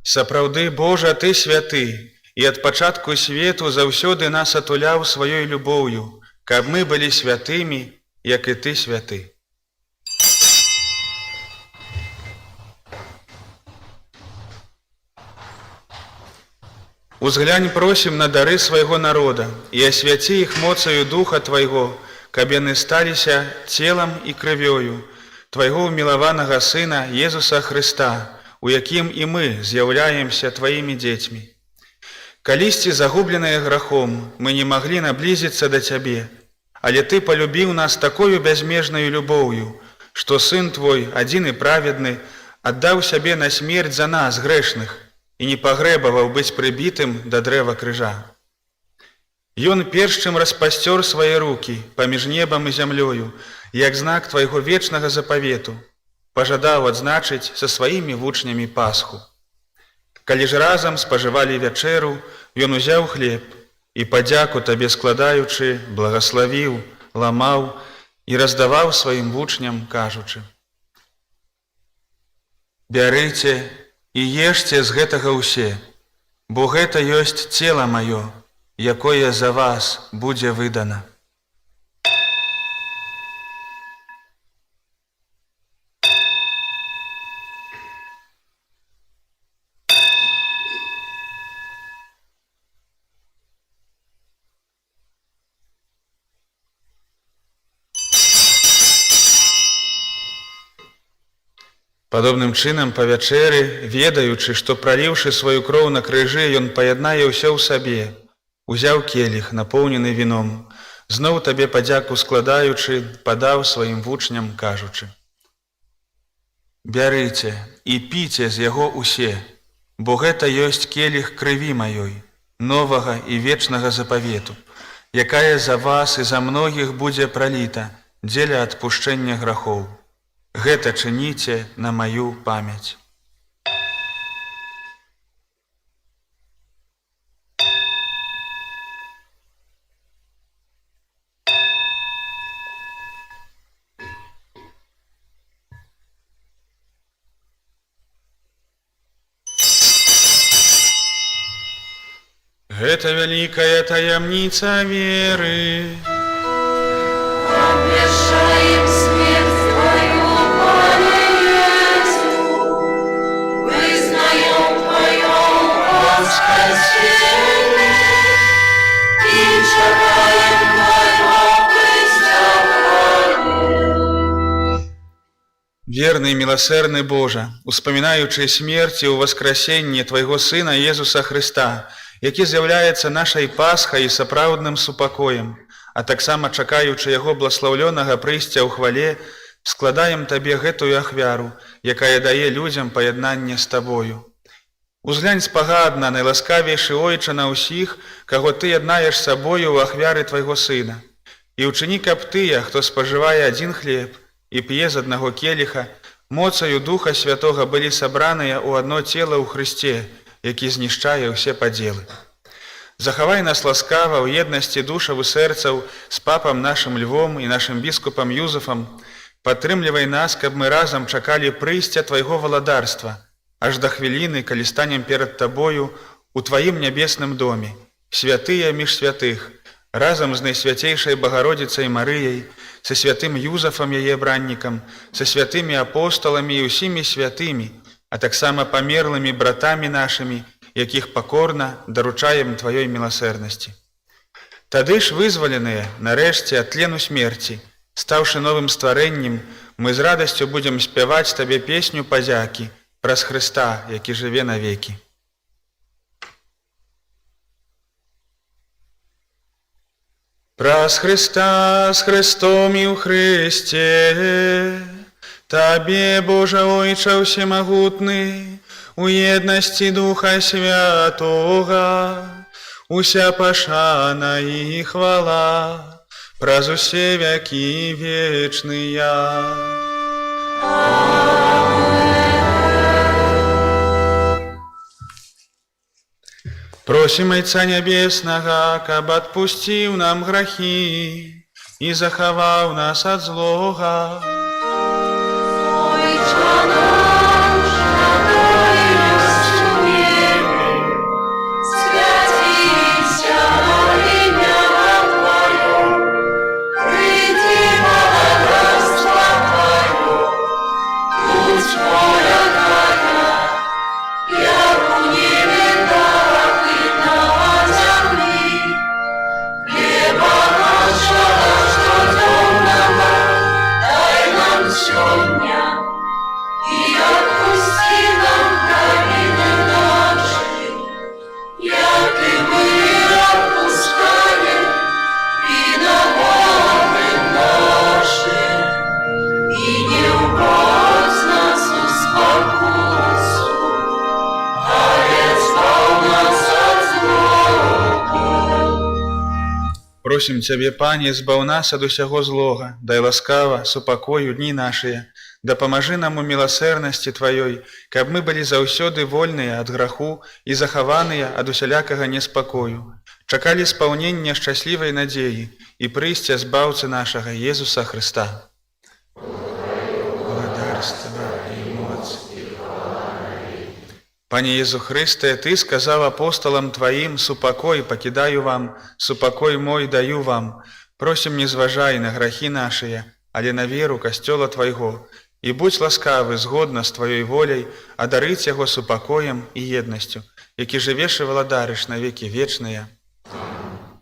Сапраўды, Божа, Ты святы, і ад пачатку свету заўсёды нас атуляў сваёй любоўю, каб мы былі святымі, як і Ты святы. Узглянь просім на дары свайго народа і асвяці іх моцаю Духа Твайго, каб яны сталіся целам і крывёю Твайго ўмілаванага Сына Езуса Хрыста, у якім і мы з'яўляемся Тваімі дзецьмі. Калісьці загубленыя грахом, мы не маглі наблізіцца да Цябе, але Ты полюбіў нас такою бязмежнаю любоўю, што Сын Твой, адзін і праведны, аддаў сябе на смерць за нас, грэшных, і не пагрэбаваў быць прыбітым да дрэва крыжа. Ён перш чым распасцёр свае рукі паміж небам і зямлёю, як знак Твайго вечнага запавету, пажадаў адзначыць са сваімі вучнямі Пасху. Калі ж разам спажывалі вячэру, ён узяў хлеб і, падзяку Табе складаючы, благаславіў, ламаў і раздаваў сваім вучням, кажучы: «Бярыце і ешце з гэтага ўсе, бо гэта ёсць цела маё, якое за вас будзе выдана». Падобным чынам, па вячэры, ведаючы, што праліўшы сваю кроў на крыжы, ён паяднае ўсё ў сабе, узяў келіх, напоўнены віном, зноў Табе падзяку складаючы, падаў сваім вучням, кажучы: «Бярыце і піце з яго ўсе, бо гэта ёсць келіх крыві маёй, новага і вечнага запавету, якая за вас і за многіх будзе праліта дзеля адпушчэння грахоў. Гэта чыніце на маю памяць. Гэта вялікая таямніца веры. Обвешаем смерть Твою, Пане Иисус, вызнаем Твое воскресение и чекаем Твоего преступления. Верны і міласэрны Божа, успамінаючы смерць і ўваскрасенне Твайго Сына Езуса Хрыста, які з'яўляецца нашай Пасхай і сапраўдным супакоем, а таксама чакаючы Яго бласлаўлёнага прыйсця ў хвале, складаем Табе гэтую ахвяру, якая дае людзям паяднанне з Табою. Узглянь спагадна, найласкавейшы Ойча на ўсіх, каго Ты яднаеш сабою ў ахвяры Твайго Сына. І ўчыні, каб тыя, хто спажывае адзін хлеб і п'е з аднаго келіха, моцаю Духа Святога былі сабраныя ў адно цела ў Хрысце, які знішчае ўсе падзелы. Захавай нас ласкава ў еднасці душаў і сэрцаў з папам нашым Львом і нашым біскупам Юзафам. Падтрымлівай нас, каб мы разам чакалі прыйсця Твайго валадарства, аж да хвіліны, калі станем перад Табою у Тваім нябесным доме, святыя між святых, разам з найсвяцейшай Багародзіцай Марыяй, са святым Юзафам яе браннікам, са святымі апосталамі і ўсімі святымі, а таксама памерлымі братамі нашымі, якіх пакорна даручаем Тваёй міласэрнасці. Тады ж вызваленыя, нарэшце, ад тлену смерці, стаўшы новым стварэннем, мы з радасцю будзем спяваць Табе песню падзякі праз Хрыста, які жыве навекі. Праз Хрыста, з Хрыстом і ў Хрысце, Табе, Божа Ойча ўсемагутны, у еднасці Духа Святога, уся пашана і хвала, праз усе вякі вечныя. Просім Айца Нябеснага, каб адпусціў нам грахі і захаваў нас ад злога. Ойча наш, якоїсь у небі, святіться ім'я Твоє, прийди владарство Твоє, будь воля Твоя, як у небі, так і на землі. Хліба нашого щоденного дай нам сьогодні, і отпусти нам провини наші, як і ми отпускаємо виноватим нашим, і не вводь нас у спокусу, але збав нас от злого. Просім Цябе, Пане, збаў нас ад усяго злога, дай ласкава, супакою дні нашыя, дапамажы нам у міласэрнасці Тваёй, каб мы былі заўсёды вольныя ад граху і захаваныя ад усялякага неспакою, чакалі спаўнення шчаслівай надзеі і прыйсця збаўцы нашага Езуса Хрыста. Валадарства і моц. Пане Езу Хрысте, Ты сказаў апосталам Тваім: «Супакой пакідаю вам, супакой мой даю вам». Просім, не зважай на грахі нашыя, але на веру касцёла Твайго, і будь ласкавы згодна з Тваёй воляй адарыць яго супакоем і еднасцю, які жывеш і валадарыш на векі вечныя.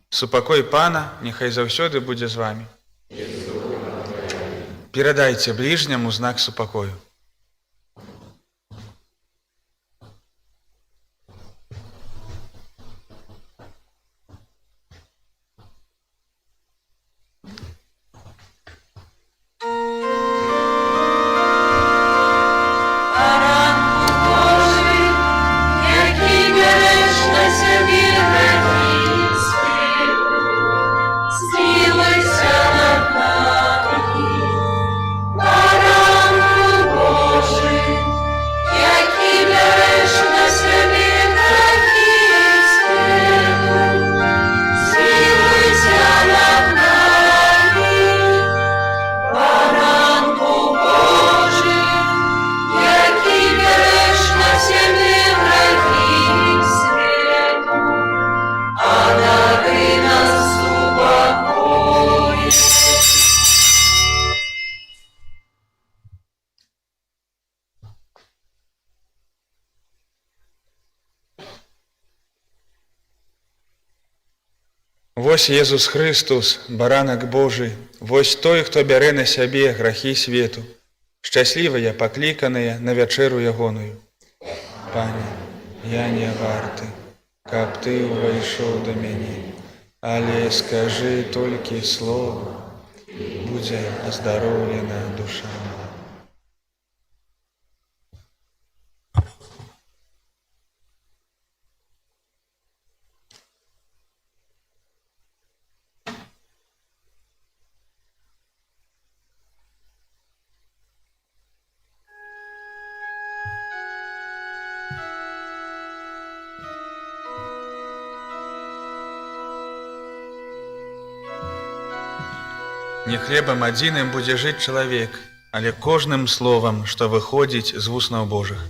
Супакой Пана няхай заўсёды будзе з вамі. Перадайце бліжняму знак супакою. Ранку Божий, який береш на себе Вось Езус Христус, баранак Божий, вось той, хто бярэ на сябе грахі свету. Шчаслівыя пакліканыя на вячэру ягоную. Пане, я не варты, каб ты ўвайшоў да мяне, але скажы толькі слова, будзе аздароўлена душа моя. Не хлебам адзіным будзе жыць чалавек, але кожным словам, што выходзіць з вуснаў Божых.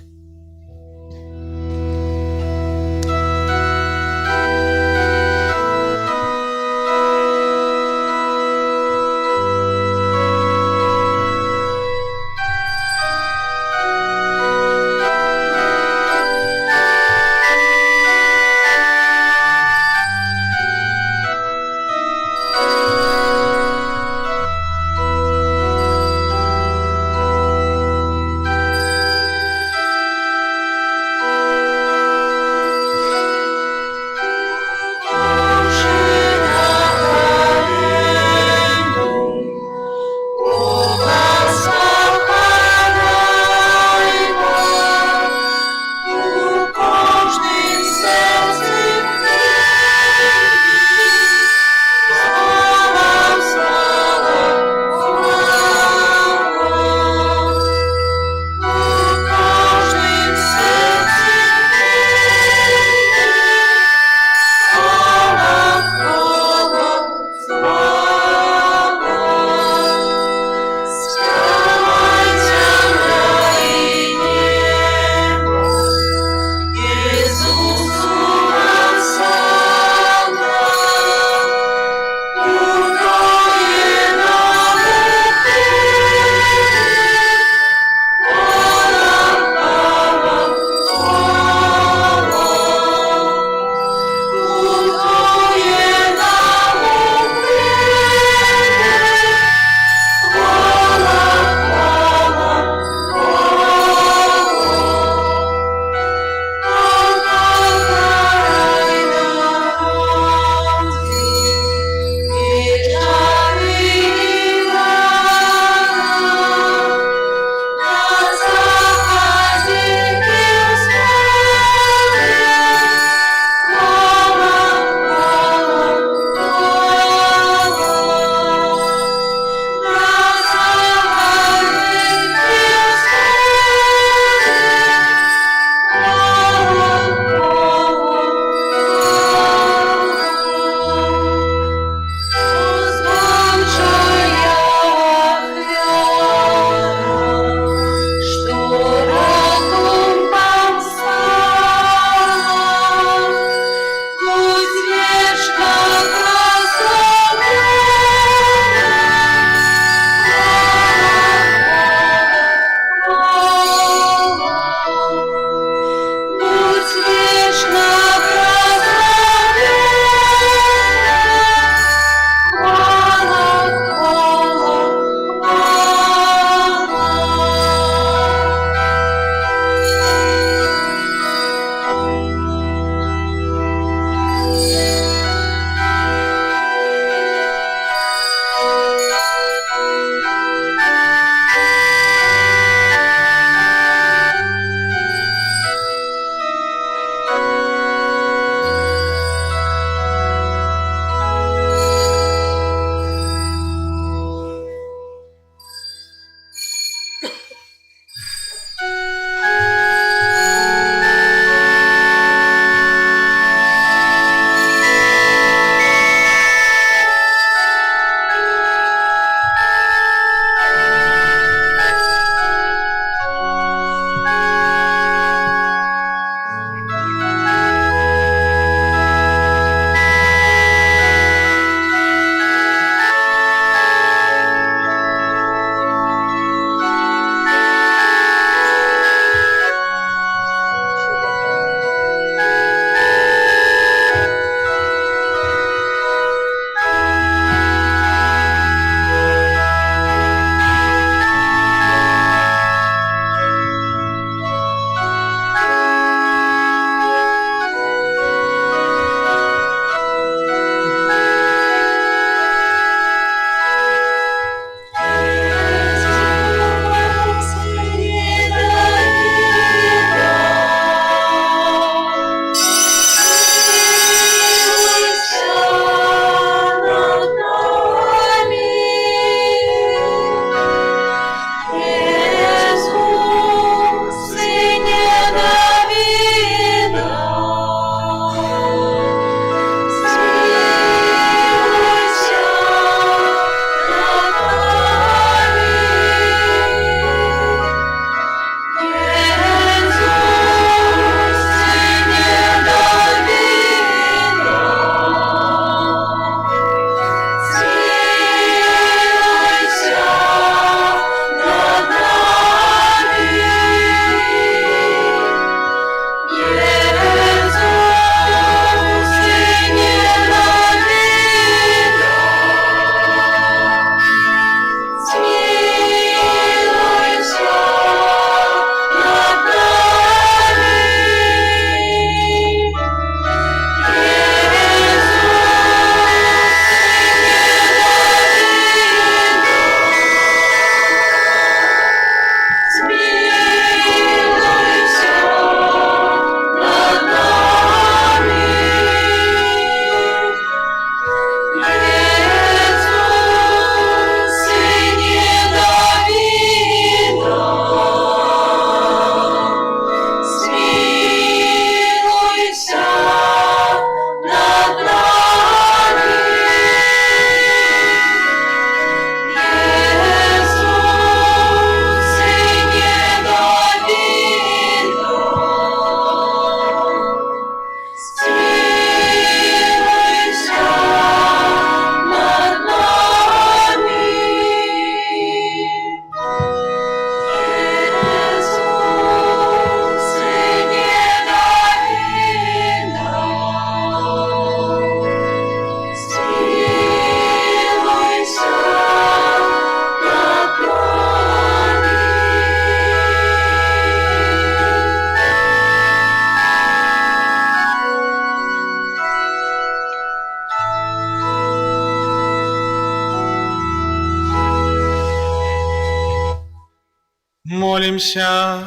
помолимся.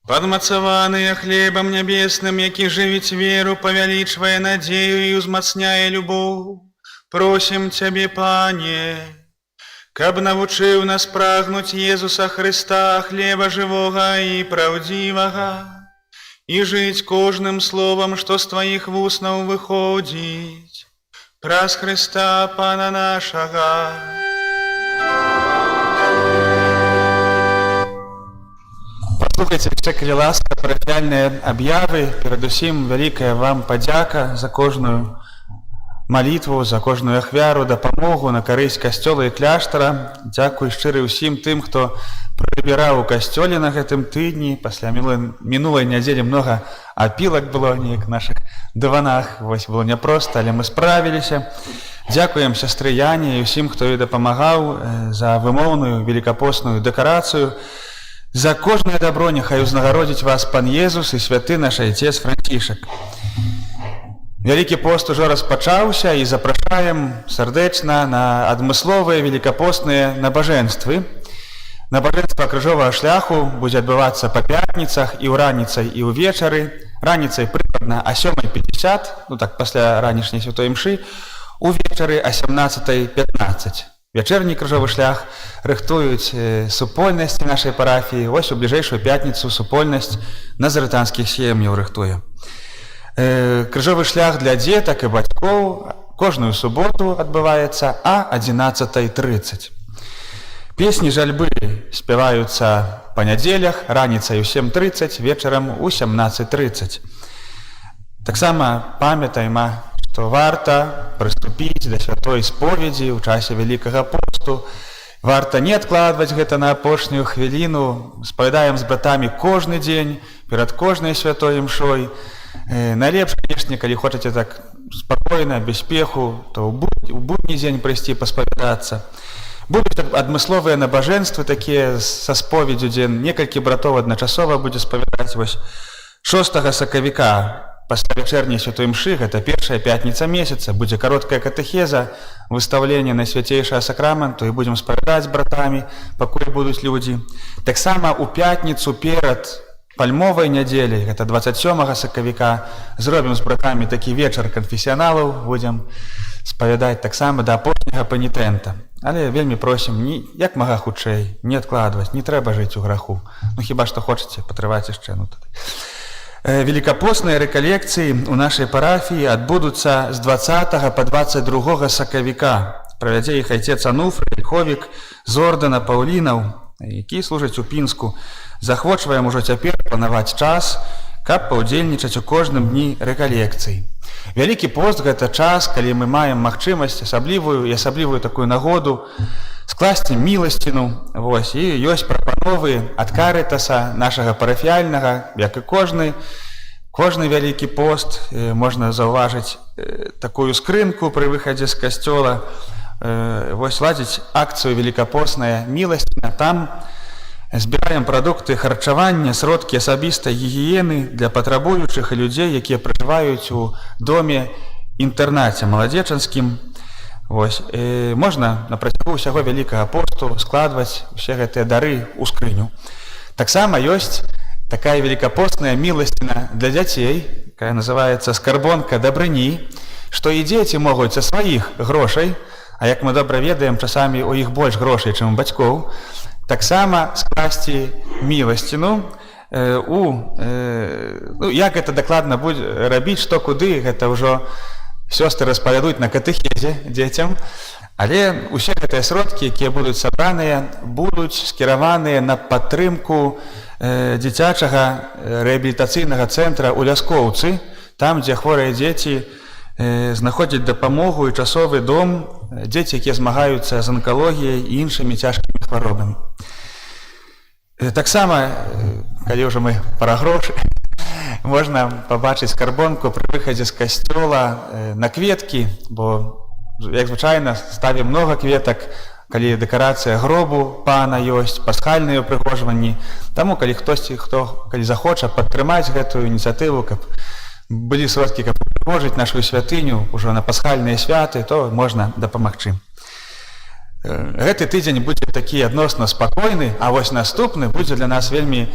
Падмацаваныя хлебам нябесным, які жывіць веру, павялічвае надзею і узмацняе любоў, просім Цябе, Пане, каб навучыў нас прагнуць Езуса Хрыста, хлеба жывога і праўдзівага, і жыць кожным словам, што з Тваіх вуснаў выходзіць, праз Хрыста Пана нашага. Паслухайце яшчэ, калі ласка, парафіяльныя аб'явы. Перадусім, вялікая вам падзяка за кожную малітву, за кожную ахвяру, дапамогу на карысць касцёла і кляштара. Дзякуй шчыры ўсім тым, хто прыбіраў у касцёле на гэтым тыдні. Пасля мінулай нядзелі многа апілак было неяк нашых дыванах. Вось было няпроста, але мы справіліся. Дзякуем сястры Яне і ўсім, хто ёй дапамагаў, за вымоўную великапостную дэкарацыю. За кожнае дабро няхай узнагародзіць вас Пан Езус і святы наш Айцец Францішак. Вялікі пост ужо распачаўся і запрашаем сардэчна на адмысловыя великапостныя набажэнствы. Набажэнства крыжовага шляху будзе адбывацца па пятніцах і ў раніцай, і ўвечары. Раніцай прыкладна о 7:50, ну так, пасля ранішняй святой імшы, увечары о 17:15. Вячэрні крыжовы шлях рыхтуюць супольнасці нашай парафіі. Вось у бліжэйшую пятніцу супольнасць назарытанскіх сем'яў рыхтуе. Крыжовы шлях для дзетак і бацькоў кожную суботу адбываецца о 11:30. Песні жальбы спяваюцца па нядзелях, раніцай у 7:30, вечарам у 17:30. Таксама памятаем, што варта прыступіць да святой споведзі ў часе Вялікага посту. Варта не адкладваць гэта на апошнюю хвіліну. Спавядаем з братамі кожны дзень, перад кожнай святой імшой. Найлепш, канешне, калі хочаце так спакойна, без спеху, то ў будні дзень прыйсці паспавядацца. Будуць адмысловыя набажэнствы такія са споведзю, дзе некалькі братоў адначасова будзе спавядаць. Вось 6 сакавіка пасля вячэрняй святой імшы, гэта першая пятніца месяца, будзе кароткая катэхеза, выстаўленне на свяцейшага сакраменту, і будзем спавядаць братамі, пакуль будуць людзі. Таксама у пятніцу перад пальмовай нядзеляй, гэта 27 сакавіка, зробім з братамі такі вечар канфесіяналаў, будзем спавядаць таксама да апошняга панітэнта. Але вельмі просім, як мага хутчэй, не адкладваць, не трэба жыць у граху. Ну хіба што хочаце патрываць яшчэ. Великапостныя рэкалекцыі у нашай парафіі адбудуцца з 20 па 22 сакавіка. Правядзе іх айцец Ануфрый Ільховік з ордэна Паўлінаў, які служаць у Пінску. Захвочваем ужо цяпер планаваць час, каб паўдзельнічаць у кожным дні рэкалекцый. Вялікі пост – гэта час, калі мы маем магчымасць асаблівую такую нагоду скласці міласціну. Вось, і ёсць прапановы ад Карытаса нашага парафіяльнага, як і кожны вялікі пост. Можна заўважыць такую скрынку пры выхадзе з касцёла. Вось ладзіць акцыю великапостная міласціна. Там збіраем прадукты харчавання, сродкі асабістай гігіены для патрабуючых і людзей, якія пражываюць у доме-інтэрнаце маладзечанскім. Вось, можна на працягу ўсяго Вялікага посту складваць усе гэтыя дары ў скрыню. Таксама ёсць такая великапостная міласціна для дзяцей, якая называецца скарбонка дабрыні, што і дзеці могуць са сваіх грошай, а як мы добра ведаем, часамі у іх больш грошай, чым у бацькоў, таксама скласці міласціну. Як гэта дакладна будзе рабіць, што куды, гэта ўжо сёстры распавядуць на катэхезе дзецям. Але ўсе гэтыя сродкі, якія будуць сабраныя, будуць скіраваныя на падтрымку дзіцячага рэабілітацыйнага цэнтра ў Ляскоўцы, там, дзе хворыя дзеці знаходзяць дапамогу і часовы дом, дзеці, якія змагаюцца з анкалогіяй і іншымі цяжкімі хваробамі. Таксама, калі ўжо мы пра грошы, можна пабачыць скарбонку пры выхадзе з касцёла на кветкі, бо, як звычайна, ставім многа кветак, калі дэкарацыя гробу пана ёсць, пасхальныя ўпрыгожванні. Таму, калі хтосьці, калі захоча падтрымаць гэтую ініцыятыву, каб былі сродкі, каб прыгожыць нашу святыню ўжо на пасхальныя святы, то можна дапамагчы. Гэты тыдзень будзе такі адносна спакойны, а вось наступны будзе для нас вельмі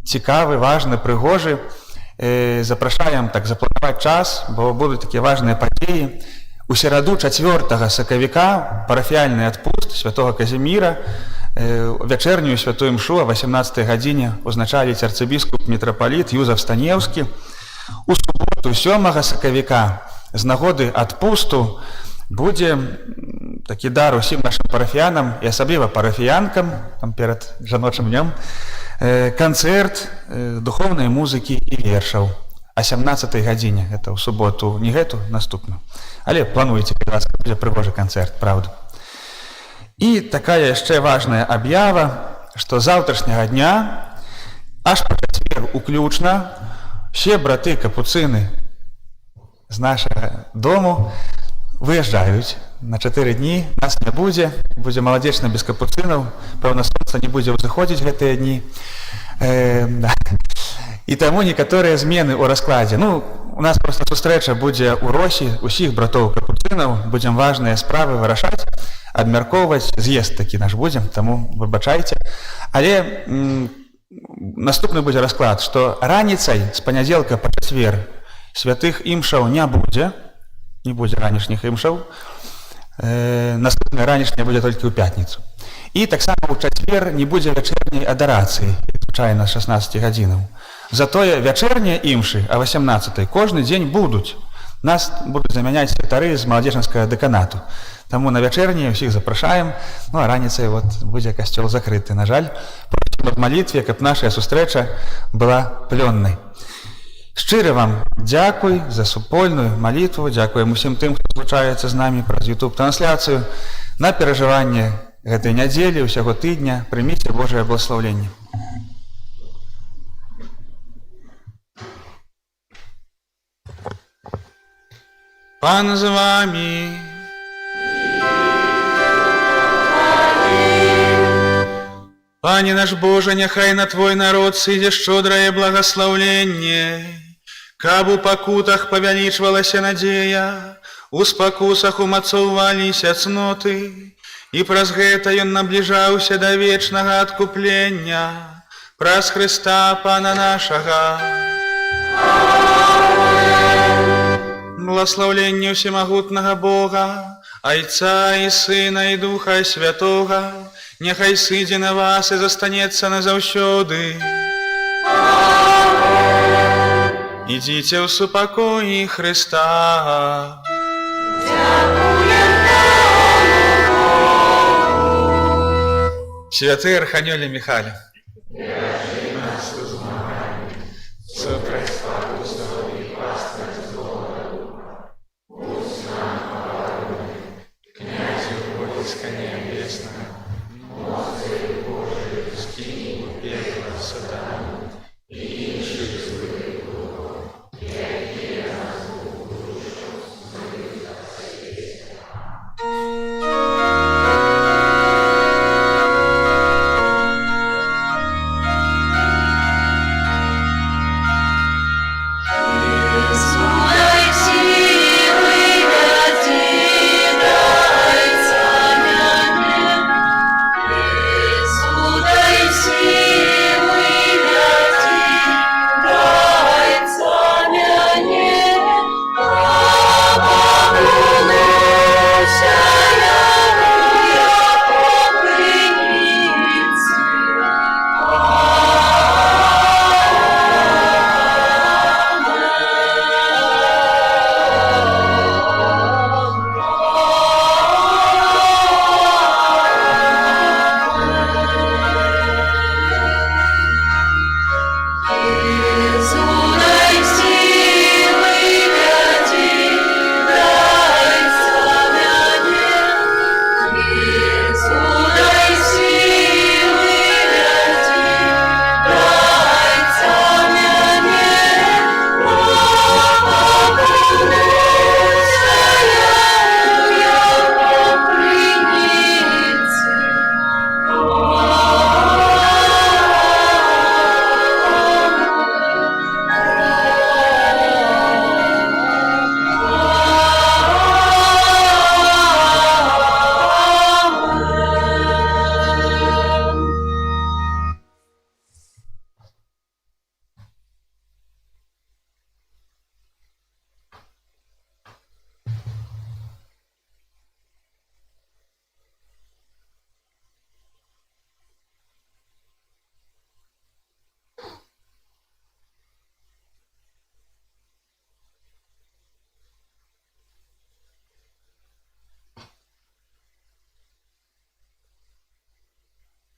цікавы, важны, прыгожы. Запрашаем так запланаваць час, бо будуць такія важныя падзеі. У сераду 4 сакавіка парафіяльны адпуст святого Казіміра. Вячэрнюю святую імшу о 18 гадзіне узначаліць арцыбіскуп мітрапаліт Юзаф Станеўскі. У суботу 7 сакавіка з нагоды адпусту будзе такі дар усім нашым парафіянам і асабліва парафіянкам там перад жаночым днём канцэрт духоўнай музыкі і вершаў о 17 гадзіне. Это ў суботу, не гэту, наступную. Але плануеце, калі ласка, будзе прыгожы канцэрт, правда. І такая яшчэ важная аб'ява, што заўтрашняга дня аж па чацвер уключна все браты капуцыны з нашага дому выязджаюць на 4 дні, нас не будзе, будзе маладзечна без капуцынаў, пэўна, сонца не будзе ўзыходзіць гэтыя дні. І таму некаторыя змены ў раскладзе. У нас проста сустрэча будзе ў Росі усіх братоў капуцынаў, будзем важныя справы вырашаць, абмяркоўваць, з'езд такі наш будзем, таму выбачайце. Але наступны будзе расклад, што раніцай з панядзелка па чацвер святых імшаў не будзе ранішніх імшаў. Наступная ранішняя будзе толькі ў пятніцу. І таксама ў чацвер не будзе вячэрняй адарацыі, звычайна 16 гадзінаў. Затое вячэрнія імшы о 18 кожны дзень будуць. Нас будуць замяняць святары з маладзечанскага дэканату. Таму на вячэрні ўсіх запрашаем, а раніцай будзе касцёл закрыты. На жаль, просім аб малітве, каб наша сустрэча была плённай. Шчыра вам дзякуй за супольную малітву, дзякуем усім тым, хто злучаецца з намі праз YouTube-трансляцыю. На перажыванне гэтай нядзелі, усяго тыдня прыміце Божае благослаўленне. Пан з вами. Пане наш Боже, няхай на Твой народ сыдзе шчодрае благаслаўленне, каб у пакутах павялічвалася надзея, у спакусах умацоўваліся цноты, і праз гэта ён набліжаўся да вечнага адкуплення, праз Хрыста Пана нашага. Благословление всемогутного Бога, Отца и Сына и Духа Святого, нехай сыдзе на вас и застанется назаўсёды. Идите в супокои Христа. Святые Архангеле Михаиле,